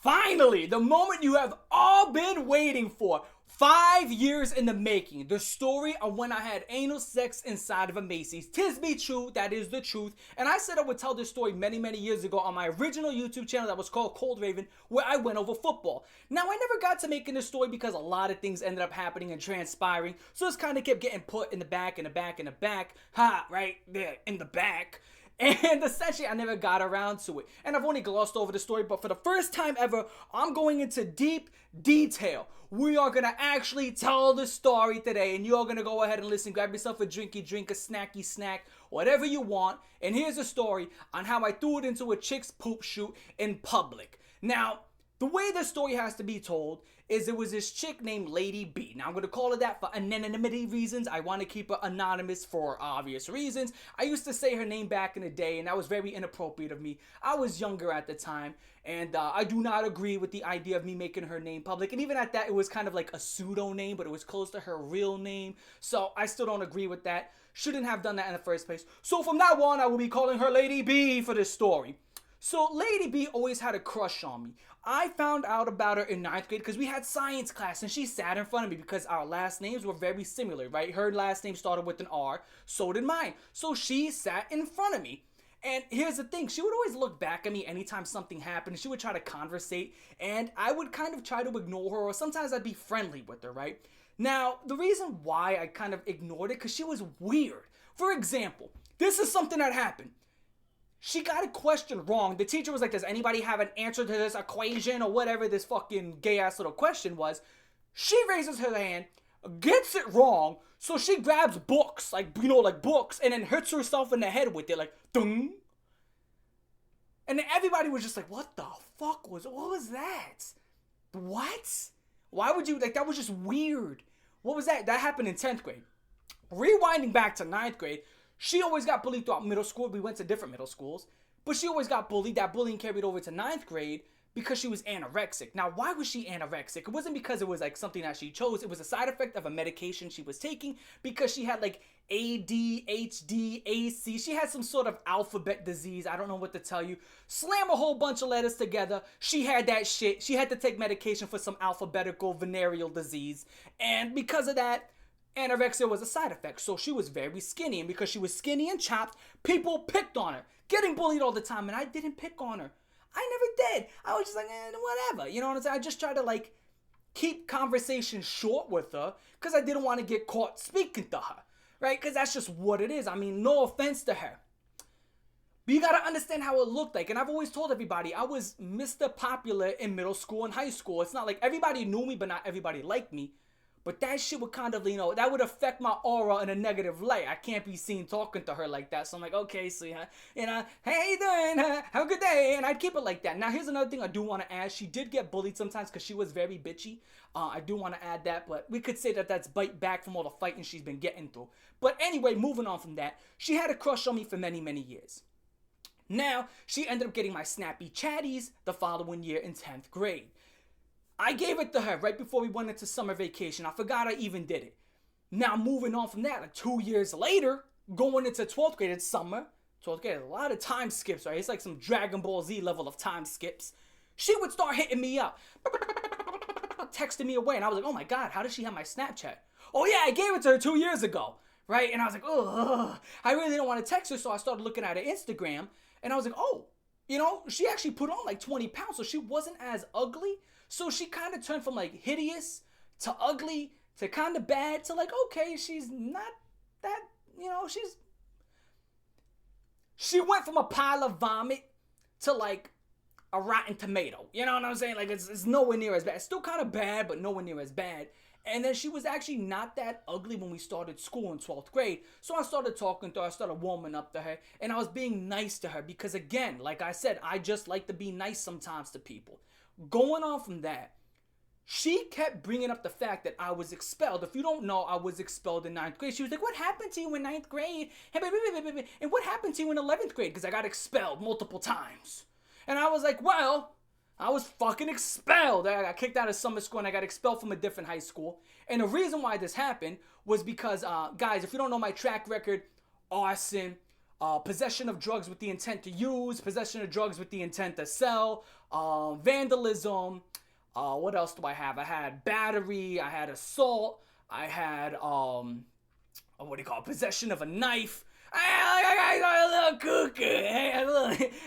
Finally, the moment you have all been waiting for. 5 years in the making. The story of when I had anal sex inside of a Macy's. Tis be true, that is the truth. And I said I would tell this story many, many years ago on my original YouTube channel that was called Coldraven, where I went over football. Now, I never got to making this story because a lot of things ended up happening and transpiring. So this kind of kept getting put in the back, in the back, in the back. Ha, right there, in the back. And essentially, I never got around to it. And I've only glossed over the story, but for the first time ever, I'm going into deep detail. We are going to actually tell the story today, and you're going to go ahead and listen. Grab yourself a drinky drink, a snacky snack, whatever you want. And here's a story on how I threw it into a chick's poop chute in public. Now, the way the story has to be told is it was this chick named Lady B. Now, I'm going to call her that for anonymity reasons. I want to keep her anonymous for obvious reasons. I used to say her name back in the day, and that was very inappropriate of me. I was younger at the time, and I do not agree with the idea of me making her name public. And even at that, it was kind of like a pseudo name, but it was close to her real name. So I still don't agree with that. Shouldn't have done that in the first place. So from now on, I will be calling her Lady B for this story. So Lady B always had a crush on me. I found out about her in 9th grade because we had science class and she sat in front of me because our last names were very similar, right? Her last name started with an R, so did mine. So she sat in front of me. And here's the thing, she would always look back at me anytime something happened. She would try to conversate and I would kind of try to ignore her, or sometimes I'd be friendly with her, right? Now, the reason why I kind of ignored it, because she was weird. For example, this is something that happened. She got a question wrong. The teacher was like, does anybody have an answer to this equation or whatever this fucking gay-ass little question was? She raises her hand, gets it wrong, so she grabs books, like books, and then hits herself in the head with it, like, dung. And then everybody was just like, what the fuck what was that? What? Why would you, that was just weird. What was that? That happened in 10th grade. Rewinding back to 9th grade, she always got bullied throughout middle school. We went to different middle schools. But she always got bullied. That bullying carried over to 9th grade because she was anorexic. Now, why was she anorexic? It wasn't because it was like something that she chose. It was a side effect of a medication she was taking because she had like ADHD, AC. She had some sort of alphabet disease. I don't know what to tell you. Slam a whole bunch of letters together. She had that shit. She had to take medication for some alphabetical venereal disease. And because of that, anorexia was a side effect, so she was very skinny, and because she was skinny and chopped, people picked on her, getting bullied all the time, and I didn't pick on her. I never did. I was just like, whatever, you know what I'm saying? I just tried to, like, keep conversation short with her, because I didn't want to get caught speaking to her, right? Because that's just what it is. I mean, no offense to her. But you gotta understand how it looked like, and I've always told everybody, I was Mr. Popular in middle school and high school. It's not like everybody knew me, but not everybody liked me. But that shit would kind of, that would affect my aura in a negative light. I can't be seen talking to her like that. So I'm like, okay, so, hey, how you doing? Have a good day. And I'd keep it like that. Now, here's another thing I do want to add. She did get bullied sometimes because she was very bitchy. I do want to add that. But we could say that that's bite back from all the fighting she's been getting through. But anyway, moving on from that. She had a crush on me for many, many years. Now, she ended up getting my snappy chatties the following year in 10th grade. I gave it to her right before we went into summer vacation. I forgot I even did it. Now, moving on from that, like 2 years later, going into 12th grade, it's summer. 12th grade, a lot of time skips, right? It's like some Dragon Ball Z level of time skips. She would start hitting me up, texting me away, and I was like, oh my God, how does she have my Snapchat? Oh yeah, I gave it to her 2 years ago, right? And I was like, oh, I really didn't want to text her, so I started looking at her Instagram, and I was like, oh, she actually put on like 20 pounds, so she wasn't as ugly. So she kind of turned from like hideous to ugly to kind of bad to like, okay, she's not that, she went from a pile of vomit to like a rotten tomato. You know what I'm saying? Like it's nowhere near as bad. It's still kind of bad, but nowhere near as bad. And then she was actually not that ugly when we started school in 12th grade. So I started talking to her, I started warming up to her, and I was being nice to her because again, like I said, I just like to be nice sometimes to people. Going on from that, she kept bringing up the fact that I was expelled. If you don't know, I was expelled in 9th grade. She was like, what happened to you in 9th grade? And what happened to you in 11th grade? Because I got expelled multiple times. And I was like, well, I was fucking expelled. I got kicked out of summer school and I got expelled from a different high school. And the reason why this happened was because, guys, if you don't know my track record, arson, possession of drugs with the intent to use, possession of drugs with the intent to sell, vandalism. What else do I have? I had battery, I had assault, I had what do you call it? Possession of a knife. I was a little cuckoo.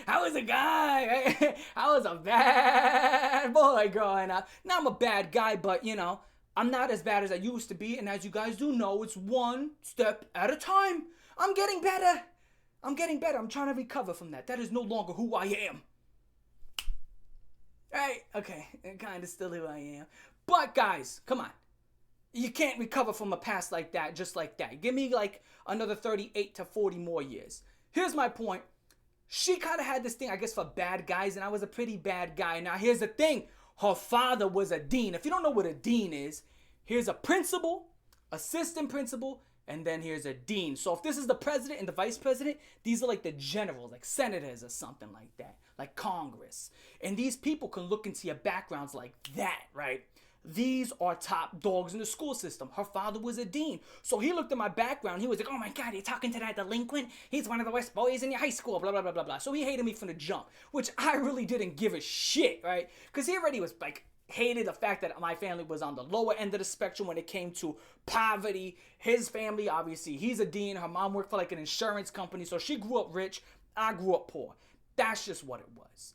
I was a guy. I was a bad boy growing up. Now I'm a bad guy, but you know, I'm not as bad as I used to be. And as you guys do know, it's one step at a time. I'm getting better. I'm trying to recover from that. That is no longer who I am. Right? Okay. Kind of still who I am. But guys, come on. You can't recover from a past like that, just like that. Give me like another 38 to 40 more years. Here's my point. She kind of had this thing, I guess, for bad guys, and I was a pretty bad guy. Now, here's the thing. Her father was a dean. If you don't know what a dean is, here's a principal, assistant principal, and then here's a dean. So if this is the president and the vice president, these are like the generals, like senators or something like that, like Congress. And these people can look into your backgrounds like that, right? These are top dogs in the school system. Her father was a dean. So he looked at my background. He was like, oh my God, you're talking to that delinquent? He's one of the worst boys in your high school, blah, blah, blah, blah, blah. So he hated me from the jump, which I really didn't give a shit, right? Because he already was like, hated the fact that my family was on the lower end of the spectrum when it came to poverty. His family, obviously, he's a dean. Her mom worked for like an insurance company. So she grew up rich. I grew up poor. That's just what it was.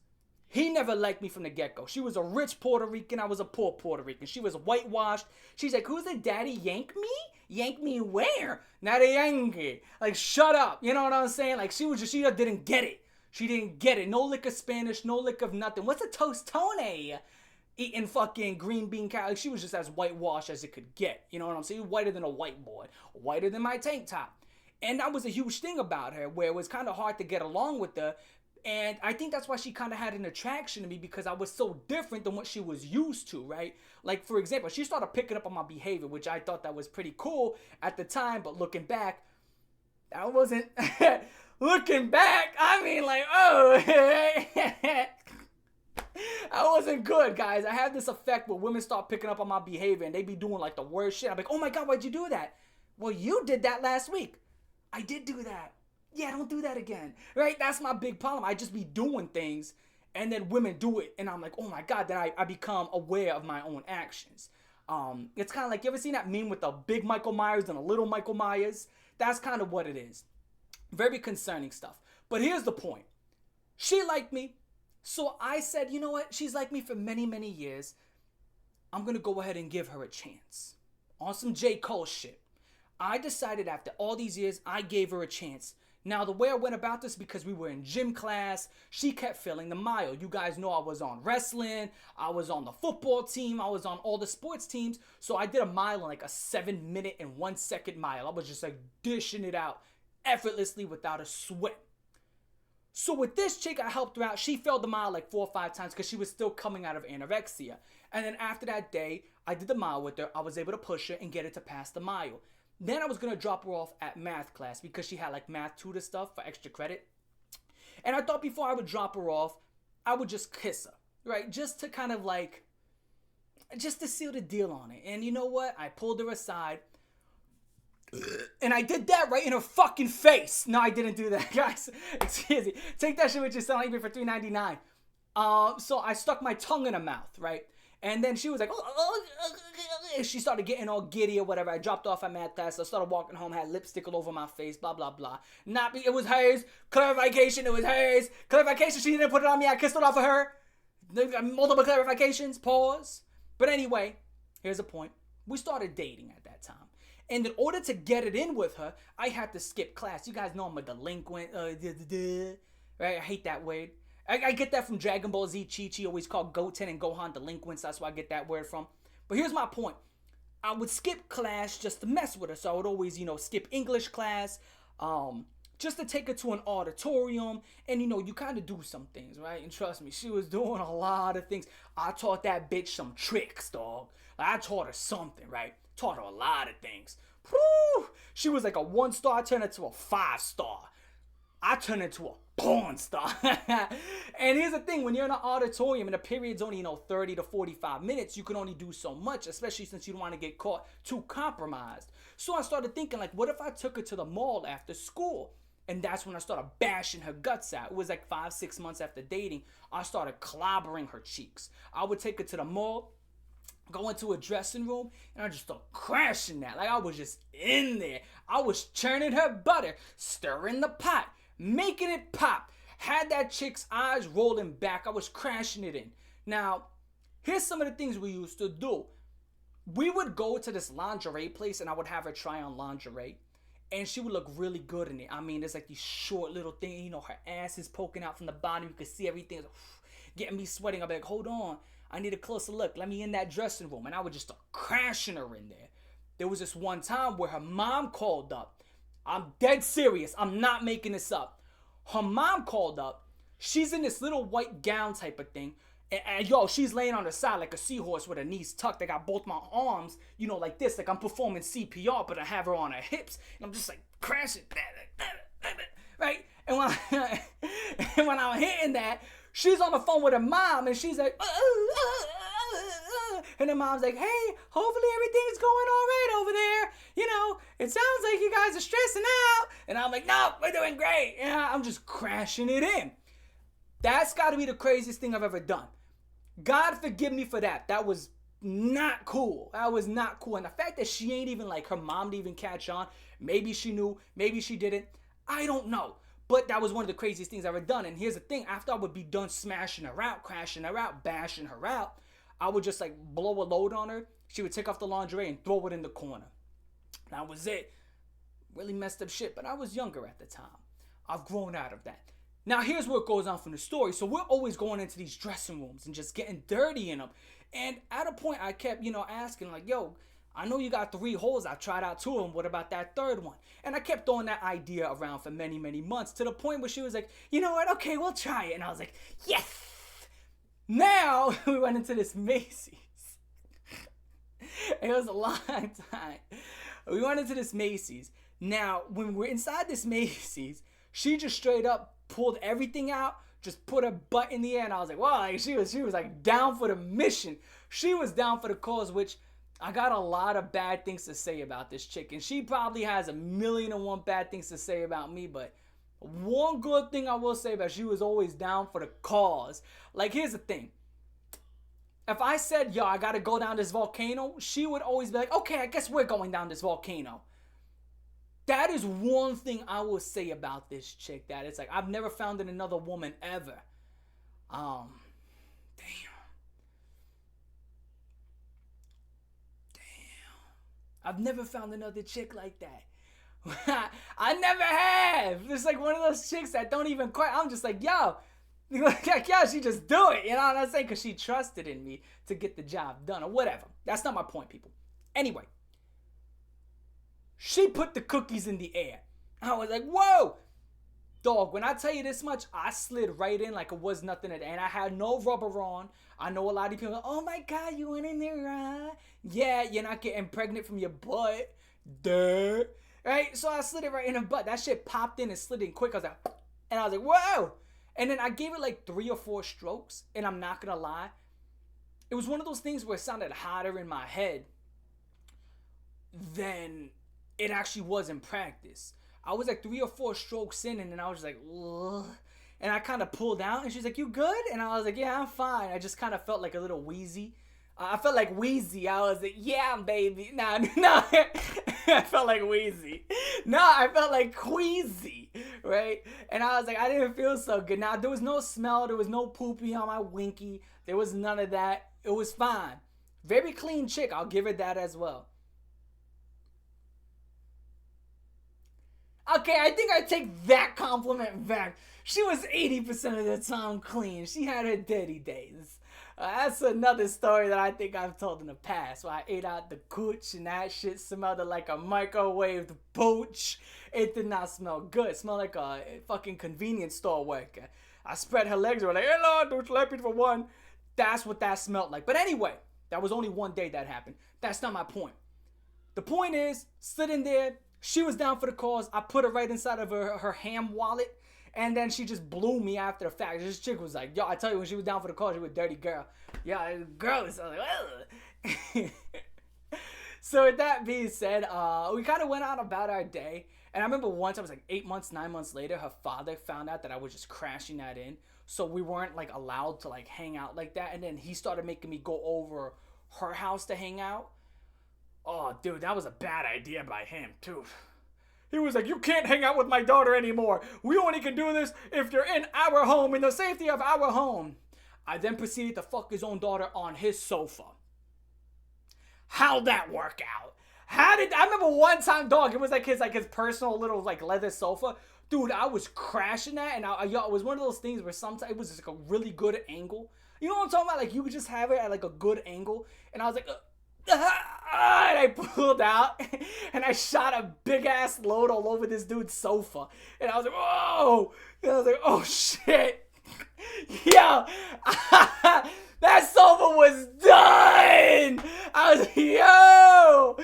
He never liked me from the get-go. She was a rich Puerto Rican. I was a poor Puerto Rican. She was whitewashed. She's like, who's the daddy? Yank me? Yank me where? Not a Yankee. Like, shut up. You know what I'm saying? Like, she didn't get it. She didn't get it. No lick of Spanish. No lick of nothing. What's a tostone? Eating fucking green bean cow. Like, she was just as whitewashed as it could get. You know what I'm saying? Whiter than a white boy. Whiter than my tank top. And that was a huge thing about her, where it was kind of hard to get along with her. And I think that's why she kind of had an attraction to me, because I was so different than what she was used to, right? Like, for example, she started picking up on my behavior, which I thought that was pretty cool at the time. But looking back, wasn't... looking back, I mean, like, oh... I wasn't good, guys. I have this effect where women start picking up on my behavior and they be doing, like, the worst shit. I'm like, oh, my God, why'd you do that? Well, you did that last week. I did do that. Yeah, don't do that again, right? That's my big problem. I just be doing things, and then women do it, and I'm like, oh my God, then I become aware of my own actions. It's kind of like, you ever seen that meme with the big Michael Myers and a little Michael Myers? That's kind of what it is. Very concerning stuff. But here's the point. She liked me, so I said, you know what? She's liked me for many, many years. I'm going to go ahead and give her a chance. On some J. Cole shit. I decided after all these years, I gave her a chance. Now, the way I went about this, because we were in gym class, she kept failing the mile. You guys know I was on wrestling, I was on the football team, I was on all the sports teams. So I did a mile in like a 7-minute and 1 second mile. I was just like dishing it out effortlessly without a sweat. So with this chick, I helped her out. She failed the mile like 4 or 5 times because she was still coming out of anorexia. And then after that day, I did the mile with her. I was able to push her and get her to pass the mile. Then I was going to drop her off at math class because she had like math tutor stuff for extra credit. And I thought before I would drop her off, I would just kiss her, right? Just to kind of like, just to seal the deal on it. And you know what? I pulled her aside. And I did that right in her fucking face. No, I didn't do that, guys. Excuse me. Take that shit with you selling me for $3.99. So I stuck my tongue in her mouth, right? And then she was like, she started getting all giddy or whatever. I dropped off at math class. I started walking home, had lipstick all over my face, blah, blah, blah. It was hers. Clarification, it was hers. Clarification, she didn't put it on me. I kissed it off of her. Multiple clarifications, pause. But anyway, here's the point. We started dating at that time. And in order to get it in with her, I had to skip class. You guys know I'm a delinquent. Right? I hate that word. I get that from Dragon Ball Z. Chi-Chi always called Goten and Gohan delinquents. That's where I get that word from. But here's my point. I would skip class just to mess with her. So I would always, skip English class just to take her to an auditorium. And, you kind of do some things, right? And trust me, she was doing a lot of things. I taught that bitch some tricks, dog. I taught her something, right? Taught her a lot of things. Whew! She was like a 1-star, turned into a 5-star. I turned into a porn star. And here's the thing, when you're in an auditorium and the period's only, 30 to 45 minutes, you can only do so much, especially since you don't want to get caught too compromised. So I started thinking, like, what if I took her to the mall after school? And that's when I started bashing her guts out. It was like 5-6 months after dating. I started clobbering her cheeks. I would take her to the mall, go into a dressing room, and I just start crashing that. Like I was just in there. I was churning her butter, stirring the pot, making it pop. Had that chick's eyes rolling back. I was crashing it in. Now, here's some of the things we used to do. We would go to this lingerie place and I would have her try on lingerie. And she would look really good in it. I mean, there's like these short little things, you know, her ass is poking out from the bottom. You can see everything getting me sweating. I'll be like, hold on, I need a closer look. Let me in that dressing room. And I would just start crashing her in there. There was this one time where her mom called up. I'm dead serious. I'm not making this up. Her mom called up. She's in this little white gown type of thing. And yo, she's laying on her side like a seahorse with her knees tucked. I got both my arms, you know, like this, like I'm performing CPR, but I have her on her hips, and I'm just like crashing, right? And when I'm hitting that, she's on the phone with her mom, and she's like, and the mom's like, hey, hopefully everything's going all right over there. You know, it sounds like you guys are stressing out. And I'm like, no, we're doing great. Yeah, I'm just crashing it in. That's got to be the craziest thing I've ever done. God forgive me for that. That was not cool. That was not cool. And the fact that she ain't even like her mom didn't even catch on. Maybe she knew. Maybe she didn't. I don't know. But that was one of the craziest things I've ever done. And here's the thing. After I would be done smashing her out, crashing her out, bashing her out, I would just like blow a load on her. She would take off the lingerie and throw it in the corner. That was it. Really messed up shit. But I was younger at the time. I've grown out of that. Now, here's what goes on from the story. So we're always going into these dressing rooms and just getting dirty in them. And at a point, I kept, asking like, yo, I know you got 3 holes. I tried out 2 of them. What about that third one? And I kept throwing that idea around for many, many months to the point where she was like, you know what? Okay, we'll try it. And I was like, yes. Now, we went into this Macy's. It was a long time. We went into this Macy's. Now, when we're inside this Macy's, she just straight up pulled everything out, just put her butt in the air, and I was like, wow, like she was like down for the mission. She was down for the cause, which I got a lot of bad things to say about this chick, and she probably has 1,000,001 bad things to say about me, but one good thing I will say about she was always down for the cause. Like, here's the thing. If I said, yo, I gotta go down this volcano, she would always be like, okay, I guess we're going down this volcano. That is one thing I will say about this chick, that it's like I've never found in another woman ever. Damn. I've never found another chick like that. I never have. It's like one of those chicks that don't even quite. I'm just like, yo, she just do it. You know what I'm saying? Because she trusted in me to get the job done or whatever. That's not my point, people. Anyway. She put the cookies in the air. I was like, whoa. Dog, when I tell you this much, I slid right in like it was nothing. And I had no rubber on. I know a lot of people are like, oh my God, you went in there, right? Yeah, you're not getting pregnant from your butt. Duh. Right? So I slid it right in her butt. That shit popped in and slid in quick. I was like, and I was like, whoa. And then I gave it like 3 or 4 strokes. And I'm not going to lie. It was one of those things where it sounded hotter in my head than it actually was in practice. I was like 3 or 4 strokes in, and then I was like, ugh. And I kind of pulled out, and she's like, you good? And I was like, yeah, I'm fine. I just kind of felt like a little wheezy. I felt like wheezy. I was like, yeah, baby. No, I felt like wheezy. No, I felt like queasy, right? And I was like, I didn't feel so good. Now, there was no smell. There was no poopy on my winky. There was none of that. It was fine. Very clean chick. I'll give her that as well. Okay, I think I take that compliment back. She was 80% of the time clean. She had her dirty days. That's another story that I think I've told in the past, where I ate out the cooch and that shit smelled like a microwaved pooch. It did not smell good. It smelled like a fucking convenience store worker. I spread her legs and were like, hello, don't let me for one. That's what that smelled like. But anyway, that was only one day that happened. That's not my point. The point is, sitting there, she was down for the cause. I put her right inside of her ham wallet. And then she just blew me after the fact. This chick was like, yo, I tell you, when she was down for the cause, she was a dirty girl. Yeah, gross. I was like, So with that being said, we kind of went on about our day. And I remember once I was like 8 months, 9 months later, her father found out that I was just crashing that in. So we weren't like allowed to like hang out like that. And then he started making me go over her house to hang out. Oh, dude, that was a bad idea by him, too. He was like, you can't hang out with my daughter anymore. We only can do this if you're in our home, in the safety of our home. I then proceeded to fuck his own daughter on his sofa. How'd that work out? I remember one time, dog, it was like his personal little like leather sofa. Dude, I was crashing that, and it was one of those things where sometimes it was just like a really good angle. You know what I'm talking about? Like, you could just have it at like a good angle. And I was like, and I pulled out and I shot a big ass load all over this dude's sofa. And I was like, whoa! And I was like, oh shit. Yo, that sofa was done. I was like, yo.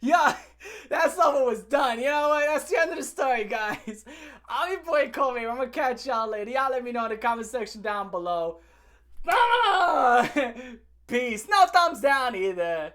Yeah, that sofa was done. You know what? That's the end of the story, guys. I'm your boy Coldraven. I'm gonna catch y'all later. Y'all let me know in the comment section down below. Peace. No thumbs down either.